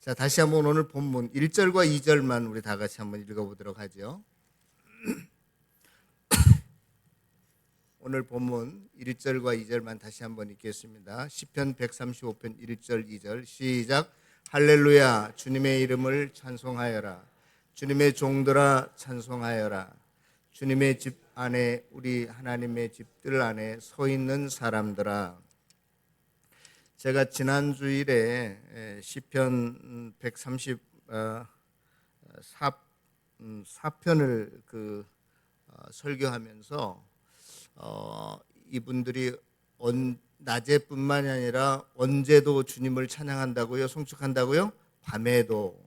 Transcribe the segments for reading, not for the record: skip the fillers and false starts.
자, 다시 한번 오늘 본문 1절과 2절만 우리 다 같이 한번 읽어보도록 하죠. 오늘 본문 1절과 2절만 다시 한번 읽겠습니다. 시편 135편 1절 2절 시작. 할렐루야, 주님의 이름을 찬송하여라. 주님의 종들아 찬송하여라. 주님의 집 안에, 우리 하나님의 집들 안에 서 있는 사람들아. 제가 지난 주일에 시편 134편을 설교하면서 이분들이 낮에뿐만이 아니라 언제도 주님을 찬양한다고요, 송축한다고요, 밤에도,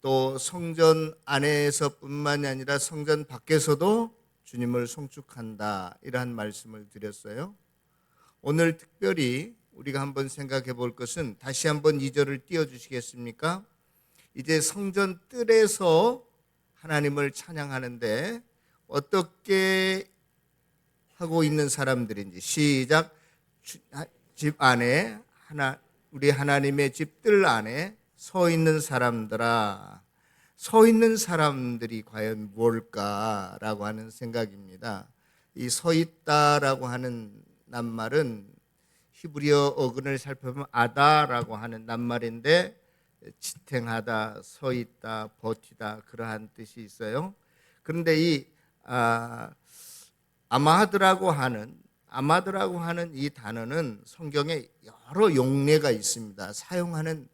또 성전 안에서뿐만이 아니라 성전 밖에서도 주님을 송축한다, 이러한 말씀을 드렸어요. 오늘 특별히 우리가 한번 생각해 볼 것은, 다시 한번 2절을 띄워주시겠습니까? 이제 성전 뜰에서 하나님을 찬양하는데 어떻게 하고 있는 사람들인지 시작. 집 안에, 우리 하나님의 집들 안에 서 있는 사람들아. 서 있는 사람들이 과연 뭘까라고 하는 생각입니다. 이 서 있다라고 하는 낱말은 히브리어 어근을 살펴보면 아다라고 하는 낱말인데, 지탱하다, 서 있다, 버티다, 그러한 뜻이 있어요. 그런데 이 아마드라고 하는 이 단어는 성경에 여러 용례가 있습니다. 사용하는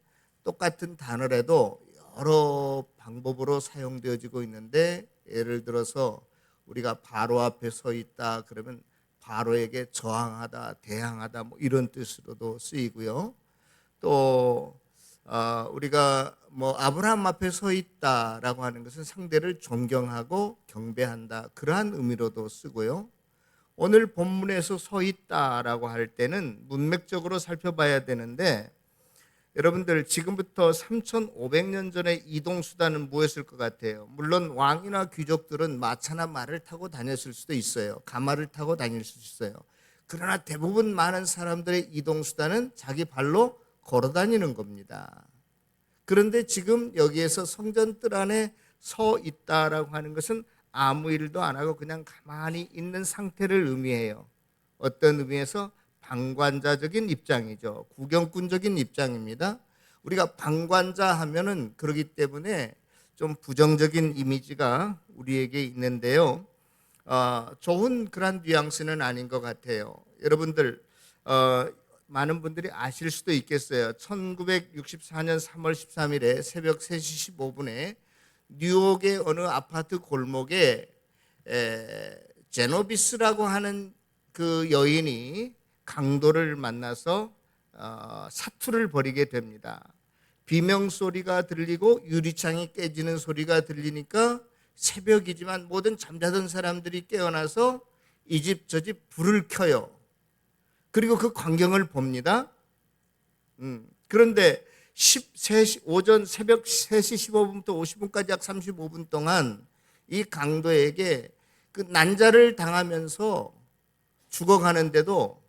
똑같은 단어라도 여러 방법으로 사용되어지고 있는데, 예를 들어서 우리가 바로 앞에 서 있다 그러면 바로에게 저항하다, 대항하다, 뭐 이런 뜻으로도 쓰이고요. 또 우리가 아브라함 앞에 서 있다라고 하는 것은 상대를 존경하고 경배한다, 그러한 의미로도 쓰고요. 오늘 본문에서 서 있다라고 할 때는 문맥적으로 살펴봐야 되는데, 여러분들 지금부터 3,500년 전에 이동수단은 무엇일 것 같아요? 물론 왕이나 귀족들은 마차나 말을 타고 다녔을 수도 있어요. 가마를 타고 다닐 수 있어요. 그러나 대부분 많은 사람들의 이동수단은 자기 발로 걸어 다니는 겁니다. 그런데 지금 여기에서 성전 뜰 안에 서 있다라고 하는 것은 아무 일도 안 하고 그냥 가만히 있는 상태를 의미해요. 어떤 의미에서? 방관자적인 입장이죠. 구경꾼적인 입장입니다. 우리가 방관자 하면은 그러기 때문에 좀 부정적인 이미지가 우리에게 있는데요. 좋은 그런 뉘앙스는 아닌 것 같아요. 여러분들 많은 분들이 아실 수도 있겠어요. 1964년 3월 13일에 새벽 3시 15분에 뉴욕의 어느 아파트 골목에 제노비스라고 하는 그 여인이 강도를 만나서 사투를 벌이게 됩니다. 비명소리가 들리고 유리창이 깨지는 소리가 들리니까 새벽이지만 모든 잠자던 사람들이 깨어나서 이 집 저 집 불을 켜요. 그리고 그 광경을 봅니다. 그런데 오전 새벽 3시 15분부터 50분까지 약 35분 동안 이 강도에게 그 난자를 당하면서 죽어가는데도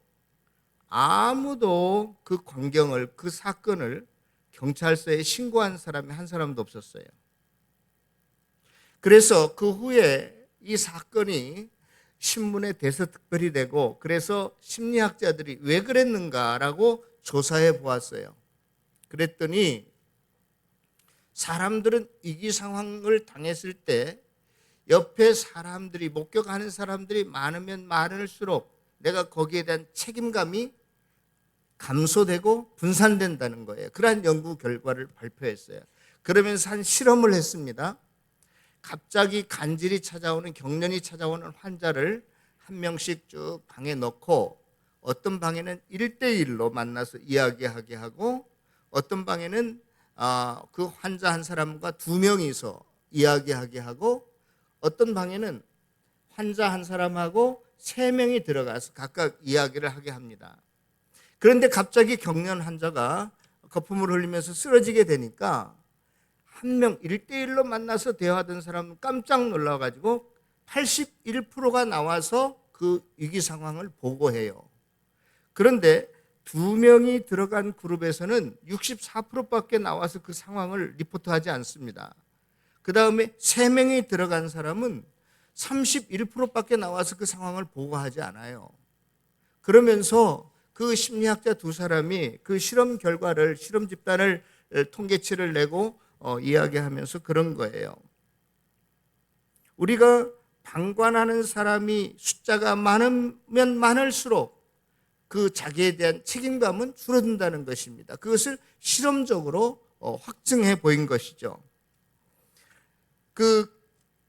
아무도 그 광경을, 그 사건을 경찰서에 신고한 사람이 한 사람도 없었어요. 그래서 그 후에 이 사건이 신문에 대서특별히 되고, 그래서 심리학자들이 왜 그랬는가라고 조사해 보았어요. 그랬더니 사람들은 위기 상황을 당했을 때 옆에 사람들이, 목격하는 사람들이 많으면 많을수록 내가 거기에 대한 책임감이 감소되고 분산된다는 거예요. 그러한 연구 결과를 발표했어요. 그러면서 한 실험을 했습니다. 갑자기 간질이 찾아오는, 경련이 찾아오는 환자를 한 명씩 쭉 방에 넣고, 어떤 방에는 1대1로 만나서 이야기하게 하고, 어떤 방에는 그 환자 한 사람과 2명이서 이야기하게 하고, 어떤 방에는 환자 한 사람하고 3명이 들어가서 각각 이야기를 하게 합니다. 그런데 갑자기 경련 환자가 거품을 흘리면서 쓰러지게 되니까 한 명 1대1로 만나서 대화하던 사람은 깜짝 놀라가지고 81%가 나와서 그 위기 상황을 보고해요. 그런데 2명이 들어간 그룹에서는 64%밖에 나와서 그 상황을 리포트하지 않습니다. 그 다음에 3명이 들어간 사람은 31%밖에 나와서 그 상황을 보고하지 않아요. 그러면서 그 심리학자 2사람이 그 실험 결과를, 실험 집단을 통계치를 내고 이야기하면서 그런 거예요. 우리가 방관하는 사람이 숫자가 많으면 많을수록 그 자기에 대한 책임감은 줄어든다는 것입니다. 그것을 실험적으로 확증해 보인 것이죠. 그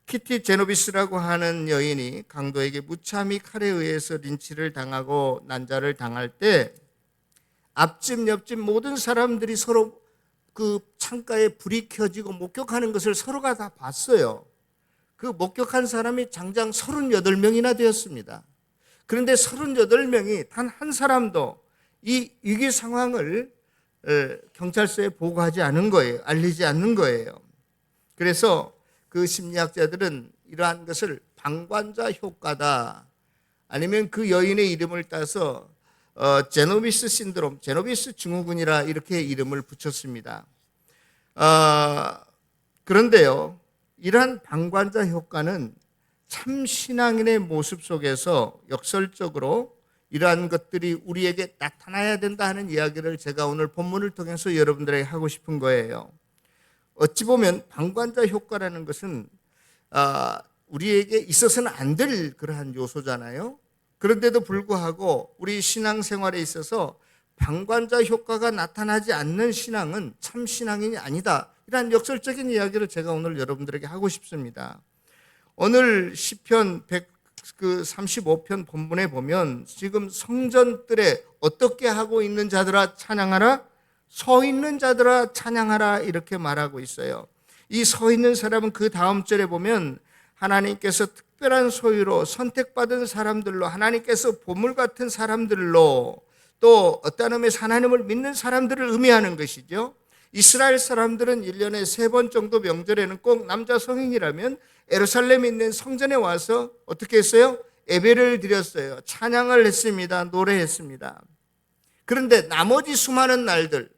키티 제노비스라고 하는 여인이 강도에게 무참히 칼에 의해서 린치를 당하고 난자를 당할 때 앞집 옆집 모든 사람들이 서로 그 창가에 불이 켜지고 목격하는 것을 서로가 다 봤어요. 그 목격한 사람이 장장 38명이나 되었습니다. 그런데 38명이 단 한 사람도 이 위기 상황을 경찰서에 보고하지 않은 거예요. 알리지 않는 거예요. 그래서 그 심리학자들은 이러한 것을 방관자 효과다, 아니면 그 여인의 이름을 따서 제노비스 신드롬, 제노비스 증후군이라 이렇게 이름을 붙였습니다. 그런데요, 이러한 방관자 효과는 참 신앙인의 모습 속에서 역설적으로 이러한 것들이 우리에게 나타나야 된다 하는 이야기를 제가 오늘 본문을 통해서 여러분들에게 하고 싶은 거예요. 어찌 보면 방관자 효과라는 것은 우리에게 있어서는 안 될 그러한 요소잖아요. 그런데도 불구하고 우리 신앙생활에 있어서 방관자 효과가 나타나지 않는 신앙은 참 신앙인이 아니다, 이러한 역설적인 이야기를 제가 오늘 여러분들에게 하고 싶습니다. 오늘 시편 135편 본문에 보면 지금 성전뜰에 어떻게 하고 있는 자들아 찬양하라, 서 있는 자들아 찬양하라, 이렇게 말하고 있어요. 이 서 있는 사람은 그 다음 절에 보면 하나님께서 특별한 소유로 선택받은 사람들로, 하나님께서 보물 같은 사람들로, 또 어떤 의미에서 하나님을 믿는 사람들을 의미하는 것이죠. 이스라엘 사람들은 1년에 3번 정도 명절에는 꼭 남자 성인이라면 예루살렘에 있는 성전에 와서 어떻게 했어요? 예배를 드렸어요. 찬양을 했습니다. 노래했습니다. 그런데 나머지 수많은 날들,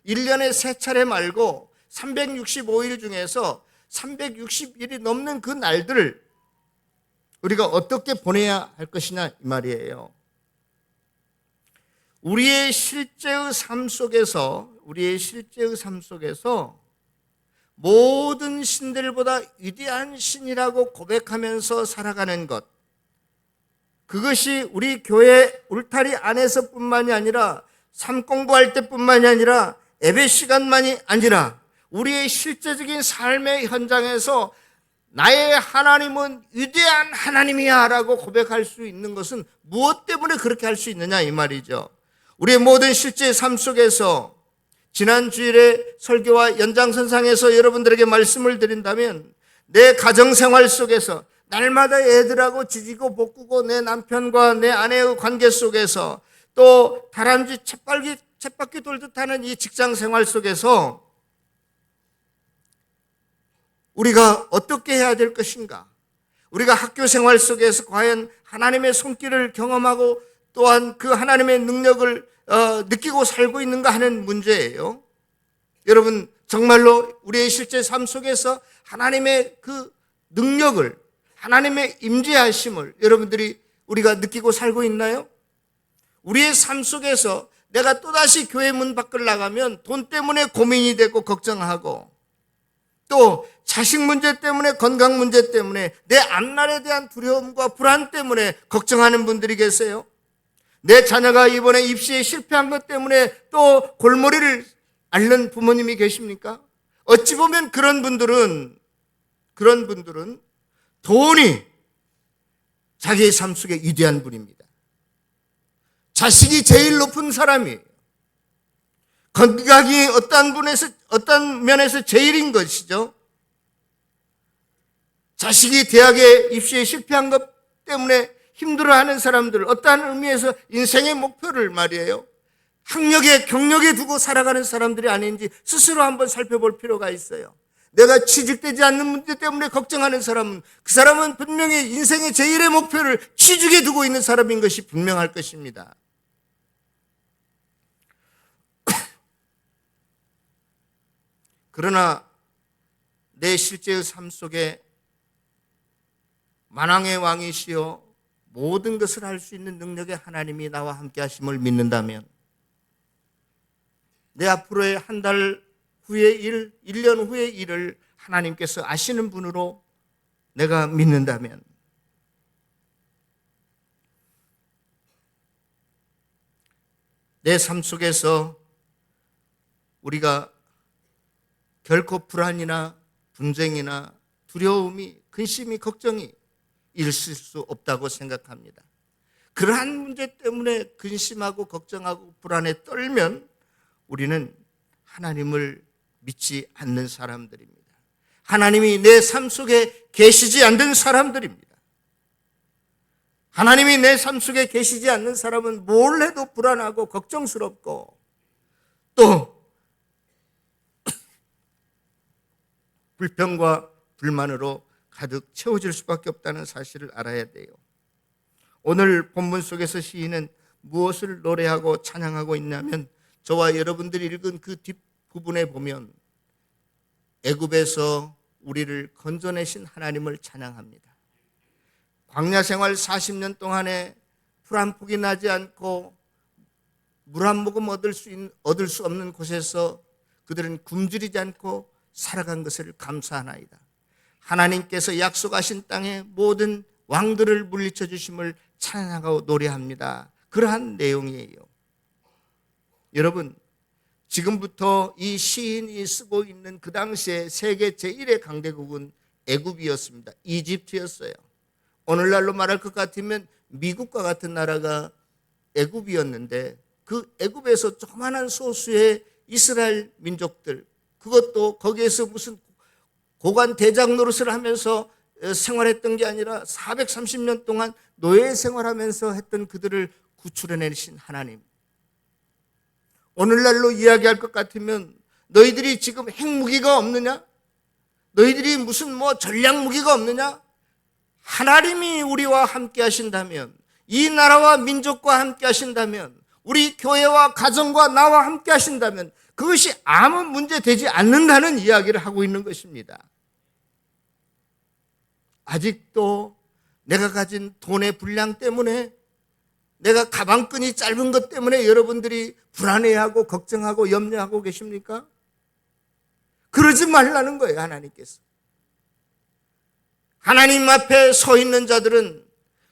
1년에 3차례 말고 365일 중에서 360일이 넘는 그 날들을 우리가 어떻게 보내야 할 것이냐, 이 말이에요. 우리의 실제의 삶 속에서 모든 신들보다 위대한 신이라고 고백하면서 살아가는 것, 그것이 우리 교회 울타리 안에서뿐만이 아니라 삶 공부할 때뿐만이 아니라 예배 시간만이 아니라 우리의 실제적인 삶의 현장에서 나의 하나님은 위대한 하나님이야 라고 고백할 수 있는 것은 무엇 때문에 그렇게 할 수 있느냐, 이 말이죠. 우리의 모든 실제 삶 속에서 지난 주일에 설교와 연장선상에서 여러분들에게 말씀을 드린다면, 내 가정생활 속에서 날마다 애들하고 지지고 볶고 내 남편과 내 아내의 관계 속에서, 또 다람쥐 쳇바퀴 돌듯 하는 이 직장생활 속에서 우리가 어떻게 해야 될 것인가, 우리가 학교생활 속에서 과연 하나님의 손길을 경험하고 또한 그 하나님의 능력을 느끼고 살고 있는가 하는 문제예요. 여러분, 정말로 우리의 실제 삶 속에서 하나님의 그 능력을, 하나님의 임재하심을 여러분들이 우리가 느끼고 살고 있나요? 우리의 삶 속에서 내가 또다시 교회 문 밖을 나가면 돈 때문에 고민이 되고 걱정하고, 또 자식 문제 때문에, 건강 문제 때문에, 내 앞날에 대한 두려움과 불안 때문에 걱정하는 분들이 계세요. 내 자녀가 이번에 입시에 실패한 것 때문에 또 골머리를 앓는 부모님이 계십니까? 어찌 보면 그런 분들은 돈이 자기의 삶 속에 위대한 분입니다. 자식이 제일 높은 사람이에요. 건강이 어떤 면에서 제일인 것이죠. 자식이 대학에 입시에 실패한 것 때문에 힘들어하는 사람들, 어떠한 의미에서 인생의 목표를 말이에요, 학력에 경력에 두고 살아가는 사람들이 아닌지 스스로 한번 살펴볼 필요가 있어요. 내가 취직되지 않는 문제 때문에 걱정하는 사람은, 그 사람은 분명히 인생의 제일의 목표를 취직에 두고 있는 사람인 것이 분명할 것입니다. 그러나 내 실제의 삶 속에 만왕의 왕이시여 모든 것을 할 수 있는 능력의 하나님이 나와 함께 하심을 믿는다면, 내 앞으로의 한 달 후의 일, 1년 후의 일을 하나님께서 아시는 분으로 내가 믿는다면, 내 삶 속에서 우리가 결코 불안이나 분쟁이나 두려움이, 근심이, 걱정이 있을 수 없다고 생각합니다. 그러한 문제 때문에 근심하고 걱정하고 불안에 떨면 우리는 하나님을 믿지 않는 사람들입니다. 하나님이 내 삶 속에 계시지 않는 사람들입니다. 하나님이 내 삶 속에 계시지 않는 사람은 뭘 해도 불안하고 걱정스럽고 또 불평과 불만으로 가득 채워질 수밖에 없다는 사실을 알아야 돼요. 오늘 본문 속에서 시인은 무엇을 노래하고 찬양하고 있냐면, 저와 여러분들이 읽은 그 뒷부분에 보면 애굽에서 우리를 건져내신 하나님을 찬양합니다. 광야 생활 40년 동안에 풀 한 폭이 나지 않고 물 한 모금 얻을 수 없는 곳에서 그들은 굶주리지 않고 살아간 것을 감사하나이다. 하나님께서 약속하신 땅에 모든 왕들을 물리쳐 주심을 찬양하고 노래합니다. 그러한 내용이에요. 여러분, 지금부터 이 시인이 쓰고 있는 그 당시에 세계 제1의 강대국은 애굽이었습니다. 이집트였어요. 오늘날로 말할 것 같으면 미국과 같은 나라가 애굽이었는데, 그 애굽에서 조그마한 소수의 이스라엘 민족들, 그것도 거기에서 무슨 고관 대장 노릇을 하면서 생활했던 게 아니라 430년 동안 노예 생활하면서 했던 그들을 구출해내신 하나님. 오늘날로 이야기할 것 같으면 너희들이 지금 핵무기가 없느냐? 너희들이 무슨 전략무기가 없느냐? 하나님이 우리와 함께 하신다면, 이 나라와 민족과 함께 하신다면, 우리 교회와 가정과 나와 함께 하신다면 그것이 아무 문제 되지 않는다는 이야기를 하고 있는 것입니다. 아직도 내가 가진 돈의 분량 때문에, 내가 가방끈이 짧은 것 때문에 여러분들이 불안해하고 걱정하고 염려하고 계십니까? 그러지 말라는 거예요, 하나님께서. 하나님 앞에 서 있는 자들은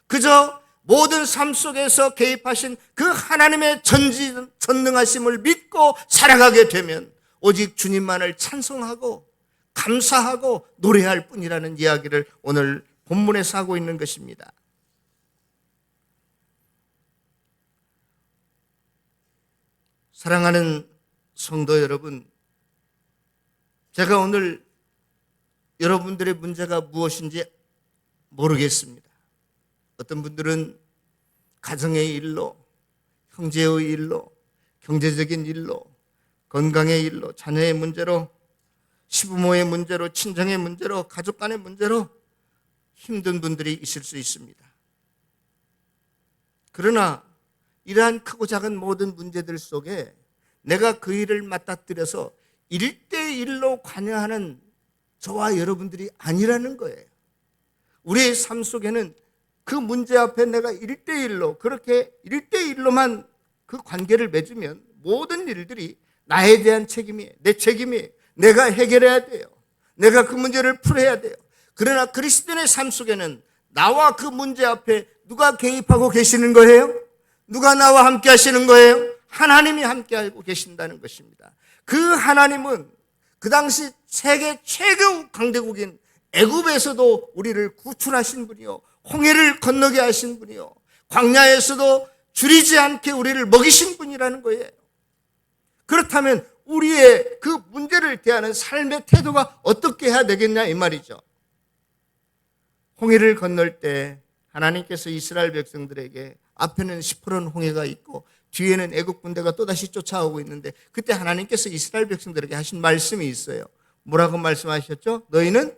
그저 모든 삶 속에서 개입하신 그 하나님의 전능하심을 믿고 살아가게 되면 오직 주님만을 찬송하고 감사하고 노래할 뿐이라는 이야기를 오늘 본문에서 하고 있는 것입니다. 사랑하는 성도 여러분, 제가 오늘 여러분들의 문제가 무엇인지 모르겠습니다. 어떤 분들은 가정의 일로, 형제의 일로, 경제적인 일로, 건강의 일로, 자녀의 문제로, 시부모의 문제로, 친정의 문제로, 가족 간의 문제로 힘든 분들이 있을 수 있습니다. 그러나 이러한 크고 작은 모든 문제들 속에 내가 그 일을 맞닥뜨려서 1대1로 관여하는 저와 여러분들이 아니라는 거예요. 우리의 삶 속에는 그 문제 앞에 내가 1대1로, 그렇게 1대1로만 그 관계를 맺으면 모든 일들이 나에 대한 책임이에요. 내 책임이에요. 내가 해결해야 돼요. 내가 그 문제를 풀어야 돼요. 그러나 그리스도인의 삶 속에는 나와 그 문제 앞에 누가 개입하고 계시는 거예요? 누가 나와 함께 하시는 거예요? 하나님이 함께 하고 계신다는 것입니다. 그 하나님은 그 당시 세계 최고 강대국인 애굽에서도 우리를 구출하신 분이요, 홍해를 건너게 하신 분이요, 광야에서도 줄이지 않게 우리를 먹이신 분이라는 거예요. 그렇다면 우리의 그 문제를 대하는 삶의 태도가 어떻게 해야 되겠냐 이 말이죠. 홍해를 건널 때 하나님께서 이스라엘 백성들에게 앞에는 시퍼런 홍해가 있고 뒤에는 애국 군대가 또다시 쫓아오고 있는데, 그때 하나님께서 이스라엘 백성들에게 하신 말씀이 있어요. 뭐라고 말씀하셨죠? 너희는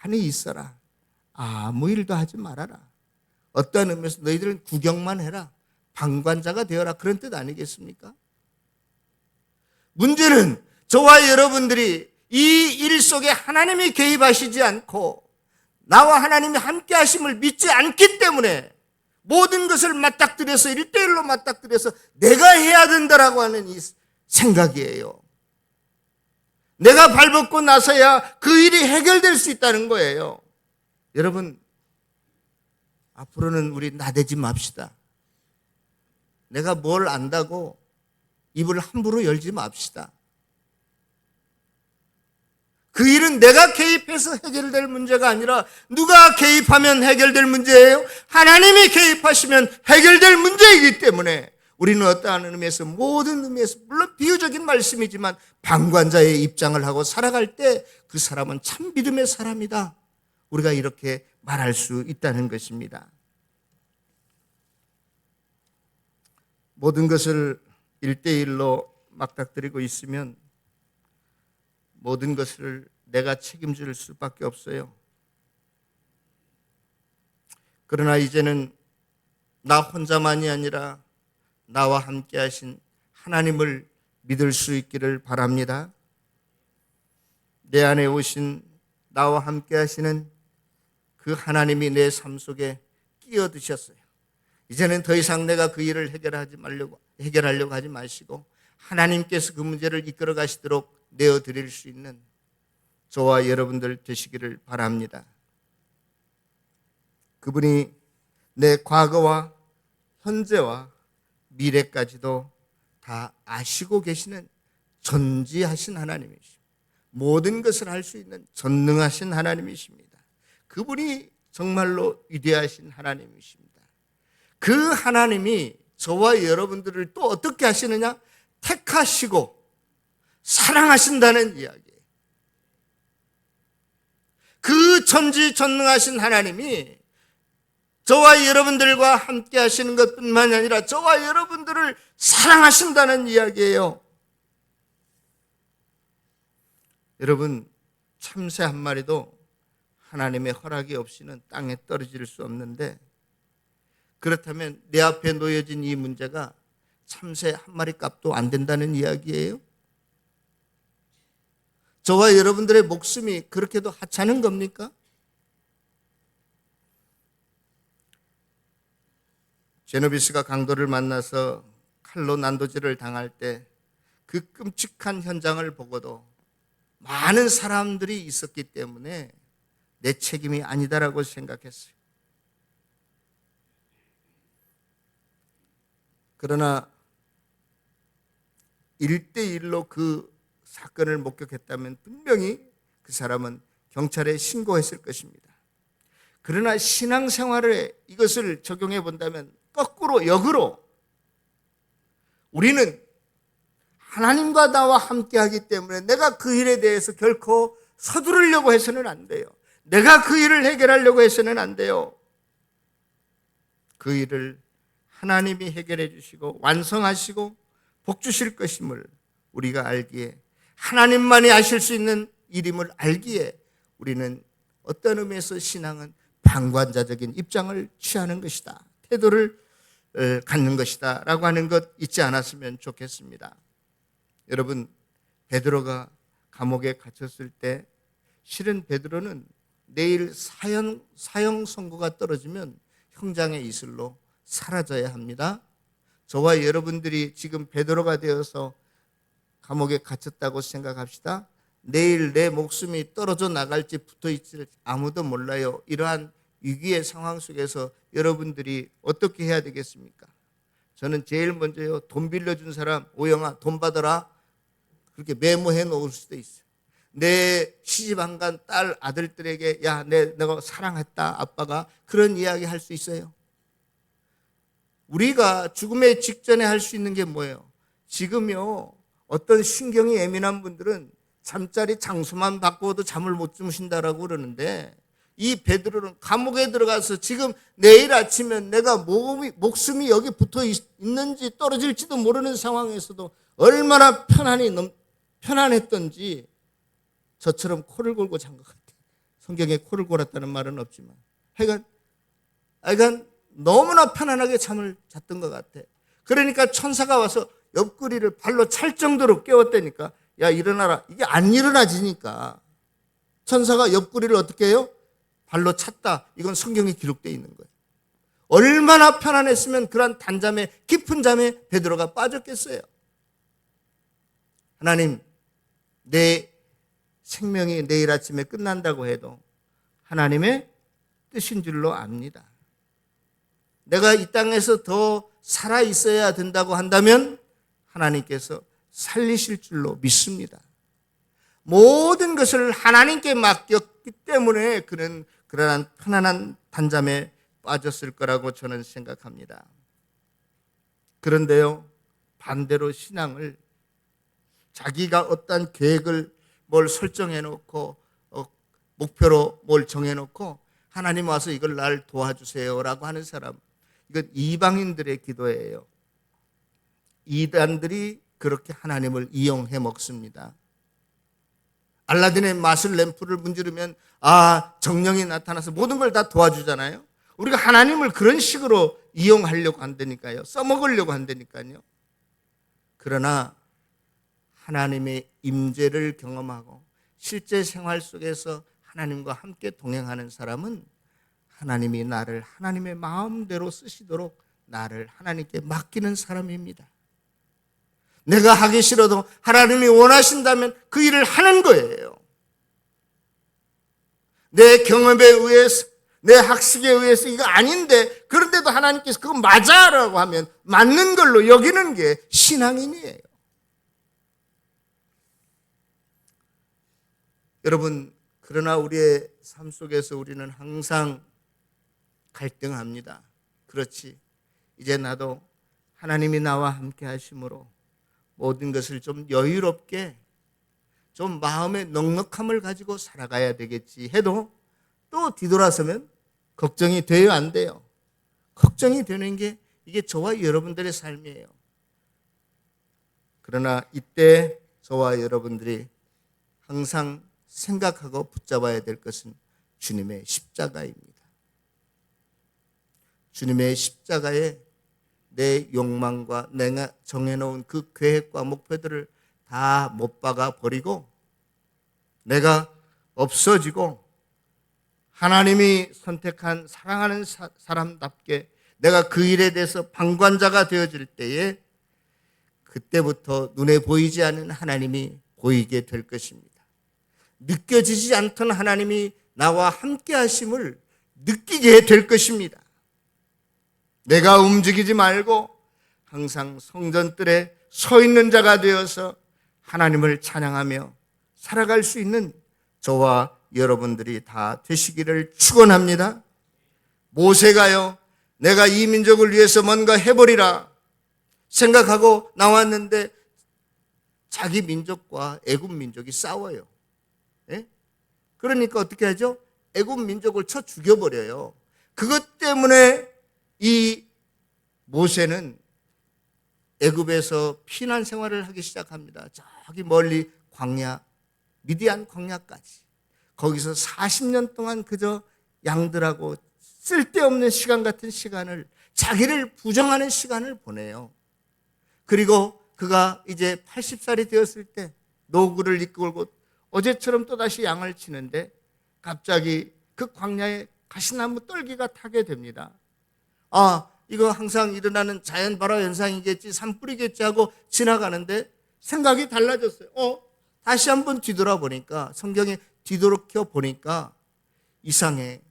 가만히 있어라. 아무 일도 하지 말아라. 어떠한 의미에서 너희들은 구경만 해라. 방관자가 되어라. 그런 뜻 아니겠습니까? 문제는 저와 여러분들이 이 일 속에 하나님이 개입하시지 않고 나와 하나님이 함께 하심을 믿지 않기 때문에 모든 것을 맞닥뜨려서 1대1로 맞닥뜨려서 내가 해야 된다라고 하는 이 생각이에요. 내가 발벗고 나서야 그 일이 해결될 수 있다는 거예요. 여러분, 앞으로는 우리 나대지 맙시다. 내가 뭘 안다고 입을 함부로 열지 맙시다. 그 일은 내가 개입해서 해결될 문제가 아니라 누가 개입하면 해결될 문제예요? 하나님이 개입하시면 해결될 문제이기 때문에 우리는 어떠한 의미에서 모든 의미에서 물론 비유적인 말씀이지만 방관자의 입장을 하고 살아갈 때 그 사람은 참 믿음의 사람이다. 우리가 이렇게 말할 수 있다는 것입니다. 모든 것을 1대1로 맞닥뜨리고 있으면 모든 것을 내가 책임질 수밖에 없어요. 그러나 이제는 나 혼자만이 아니라 나와 함께 하신 하나님을 믿을 수 있기를 바랍니다. 내 안에 오신 나와 함께 하시는 그 하나님이 내 삶 속에 끼어드셨어요. 이제는 더 이상 내가 그 일을 해결하려고 하지 마시고 하나님께서 그 문제를 이끌어 가시도록 내어드릴 수 있는 저와 여러분들 되시기를 바랍니다. 그분이 내 과거와 현재와 미래까지도 다 아시고 계시는 전지하신 하나님이십니다. 모든 것을 할 수 있는 전능하신 하나님이십니다. 그분이 정말로 위대하신 하나님이십니다. 그 하나님이 저와 여러분들을 또 어떻게 하시느냐? 택하시고 사랑하신다는 이야기예요. 그 전지전능하신 하나님이 저와 여러분들과 함께 하시는 것뿐만이 아니라 저와 여러분들을 사랑하신다는 이야기예요. 여러분, 참새 한 마리도 하나님의 허락이 없이는 땅에 떨어질 수 없는데 그렇다면 내 앞에 놓여진 이 문제가 참새 한 마리 값도 안 된다는 이야기예요. 저와 여러분들의 목숨이 그렇게도 하찮은 겁니까? 제노비스가 강도를 만나서 칼로 난도질을 당할 때 그 끔찍한 현장을 보고도 많은 사람들이 있었기 때문에 내 책임이 아니다라고 생각했어요. 그러나 1대1로 그 사건을 목격했다면 분명히 그 사람은 경찰에 신고했을 것입니다. 그러나 신앙생활에 이것을 적용해 본다면 거꾸로 역으로 우리는 하나님과 나와 함께하기 때문에 내가 그 일에 대해서 결코 서두르려고 해서는 안 돼요. 내가 그 일을 해결하려고 해서는 안 돼요. 그 일을 하나님이 해결해 주시고 완성하시고 복 주실 것임을 우리가 알기에 하나님만이 하실 수 있는 일임을 알기에 우리는 어떤 의미에서 신앙은 방관자적인 입장을 취하는 것이다. 태도를 갖는 것이다 라고 하는 것 잊지 않았으면 좋겠습니다. 여러분, 베드로가 감옥에 갇혔을 때 실은 베드로는 내일 사형 선고가 떨어지면 형장의 이슬로 사라져야 합니다. 저와 여러분들이 지금 베드로가 되어서 감옥에 갇혔다고 생각합시다. 내일 내 목숨이 떨어져 나갈지 붙어있을지 아무도 몰라요. 이러한 위기의 상황 속에서 여러분들이 어떻게 해야 되겠습니까? 저는 제일 먼저요, 돈 빌려준 사람 오영아 돈 받아라 그렇게 메모해 놓을 수도 있어요. 내 시집 안 간 딸 아들들에게 야 내가 사랑했다 아빠가 그런 이야기 할 수 있어요. 우리가 죽음의 직전에 할 수 있는 게 뭐예요? 지금요 어떤 신경이 예민한 분들은 잠자리 장소만 바꾸어도 잠을 못 주무신다라고 그러는데 이 베드로는 감옥에 들어가서 지금 내일 아침에 내가 목숨이 여기 붙어 있는지 떨어질지도 모르는 상황에서도 얼마나 편안했던지 저처럼 코를 골고 잔 것 같아요. 성경에 코를 골았다는 말은 없지만 하여간 너무나 편안하게 잠을 잤던 것 같아. 그러니까 천사가 와서 옆구리를 발로 찰 정도로 깨웠다니까. 야 일어나라. 이게 안 일어나지니까 천사가 옆구리를 어떻게 해요? 발로 찼다. 이건 성경에 기록되어 있는 거예요. 얼마나 편안했으면 그러한 단잠에, 깊은 잠에 베드로가 빠졌겠어요. 하나님, 내 생명이 내일 아침에 끝난다고 해도 하나님의 뜻인 줄로 압니다. 내가 이 땅에서 더 살아 있어야 된다고 한다면 하나님께서 살리실 줄로 믿습니다. 모든 것을 하나님께 맡겼기 때문에 그는 그러한 편안한 단잠에 빠졌을 거라고 저는 생각합니다. 그런데요, 반대로 신앙을 자기가 어떤 계획을 뭘 설정해 놓고 목표로 뭘 정해 놓고 하나님 와서 이걸 날 도와주세요라고 하는 사람, 이건 이방인들의 기도예요. 이단들이 그렇게 하나님을 이용해 먹습니다. 알라딘의 마술 램프를 문지르면 정령이 나타나서 모든 걸 다 도와주잖아요. 우리가 하나님을 그런 식으로 이용하려고 한다니까요. 써먹으려고 한다니까요. 그러나 하나님의 임재를 경험하고 실제 생활 속에서 하나님과 함께 동행하는 사람은 하나님이 나를 하나님의 마음대로 쓰시도록 나를 하나님께 맡기는 사람입니다. 내가 하기 싫어도 하나님이 원하신다면 그 일을 하는 거예요. 내 경험에 의해서, 내 학식에 의해서 이거 아닌데 그런데도 하나님께서 그거 맞아라고 하면 맞는 걸로 여기는 게 신앙인이에요. 여러분, 그러나 우리의 삶 속에서 우리는 항상 갈등합니다. 그렇지, 이제 나도 하나님이 나와 함께 하심으로 모든 것을 좀 여유롭게, 좀 마음의 넉넉함을 가지고 살아가야 되겠지 해도 또 뒤돌아서면 걱정이 돼요, 안 돼요? 걱정이 되는 게 이게 저와 여러분들의 삶이에요. 그러나 이때 저와 여러분들이 항상 생각하고 붙잡아야 될 것은 주님의 십자가입니다. 주님의 십자가에 내 욕망과 내가 정해놓은 그 계획과 목표들을 다 못 박아 버리고 내가 없어지고 하나님이 선택한 사랑하는 사람답게 내가 그 일에 대해서 방관자가 되어질 때에 그때부터 눈에 보이지 않는 하나님이 보이게 될 것입니다. 느껴지지 않던 하나님이 나와 함께 하심을 느끼게 될 것입니다. 내가 움직이지 말고 항상 성전뜰에 서 있는 자가 되어서 하나님을 찬양하며 살아갈 수 있는 저와 여러분들이 다 되시기를 축원합니다. 모세가요, 내가 이 민족을 위해서 뭔가 해버리라 생각하고 나왔는데 자기 민족과 애굽 민족이 싸워요. 예? 그러니까 어떻게 하죠? 애굽 민족을 쳐 죽여버려요. 그것 때문에 이 모세는 애굽에서 피난 생활을 하기 시작합니다. 저기 멀리 광야, 미디안 광야까지. 거기서 40년 동안 그저 양들하고 쓸데없는 시간 같은 시간을, 자기를 부정하는 시간을 보내요. 그리고 그가 이제 80살이 되었을 때 노구를 이끌고 어제처럼 또다시 양을 치는데 갑자기 그 광야에 가시나무 떨기가 타게 됩니다. 이거 항상 일어나는 자연 발화 현상이겠지, 산불이겠지 하고 지나가는데 생각이 달라졌어요. 다시 한번 뒤돌아보니까, 성경에 뒤돌켜 보니까 이상해.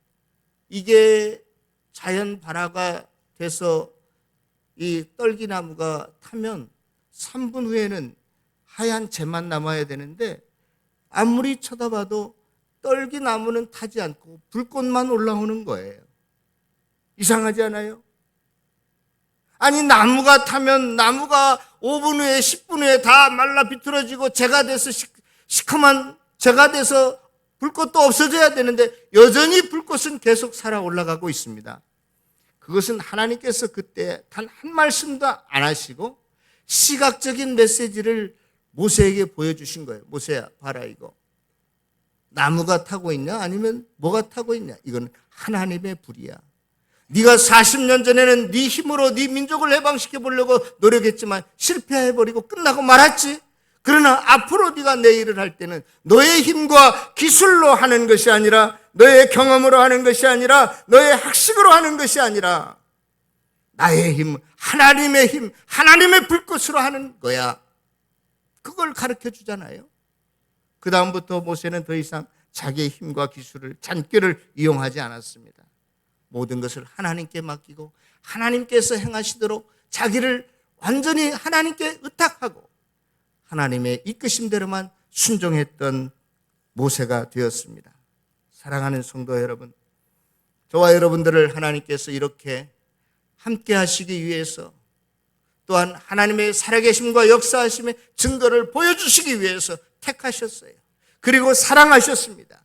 이게 자연 발화가 돼서 이 떨기나무가 타면 3분 후에는 하얀 재만 남아야 되는데 아무리 쳐다봐도 떨기나무는 타지 않고 불꽃만 올라오는 거예요. 이상하지 않아요? 아니, 나무가 타면 나무가 5분 후에 10분 후에 다 말라 비틀어지고 재가 돼서 시커먼 재가 돼서 불꽃도 없어져야 되는데 여전히 불꽃은 계속 살아 올라가고 있습니다. 그것은 하나님께서 그때 단 한 말씀도 안 하시고 시각적인 메시지를 모세에게 보여주신 거예요. 모세야, 봐라, 이거 나무가 타고 있냐 아니면 뭐가 타고 있냐, 이건 하나님의 불이야. 네가 40년 전에는 네 힘으로 네 민족을 해방시켜 보려고 노력했지만 실패해버리고 끝나고 말았지. 그러나 앞으로 네가 내 일을 할 때는 너의 힘과 기술로 하는 것이 아니라, 너의 경험으로 하는 것이 아니라, 너의 학식으로 하는 것이 아니라 나의 힘, 하나님의 힘, 하나님의 불꽃으로 하는 거야. 그걸 가르쳐 주잖아요. 그 다음부터 모세는 더 이상 자기의 힘과 기술을, 잔꾀를 이용하지 않았습니다. 모든 것을 하나님께 맡기고 하나님께서 행하시도록 자기를 완전히 하나님께 의탁하고 하나님의 이끄심대로만 순종했던 모세가 되었습니다. 사랑하는 성도 여러분, 저와 여러분들을 하나님께서 이렇게 함께 하시기 위해서, 또한 하나님의 살아계심과 역사하심의 증거를 보여주시기 위해서 택하셨어요. 그리고 사랑하셨습니다.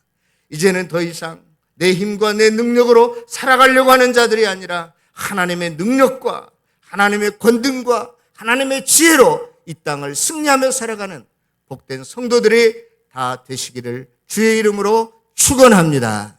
이제는 더 이상 내 힘과 내 능력으로 살아가려고 하는 자들이 아니라 하나님의 능력과 하나님의 권능과 하나님의 지혜로 이 땅을 승리하며 살아가는 복된 성도들이 다 되시기를 주의 이름으로 축원합니다.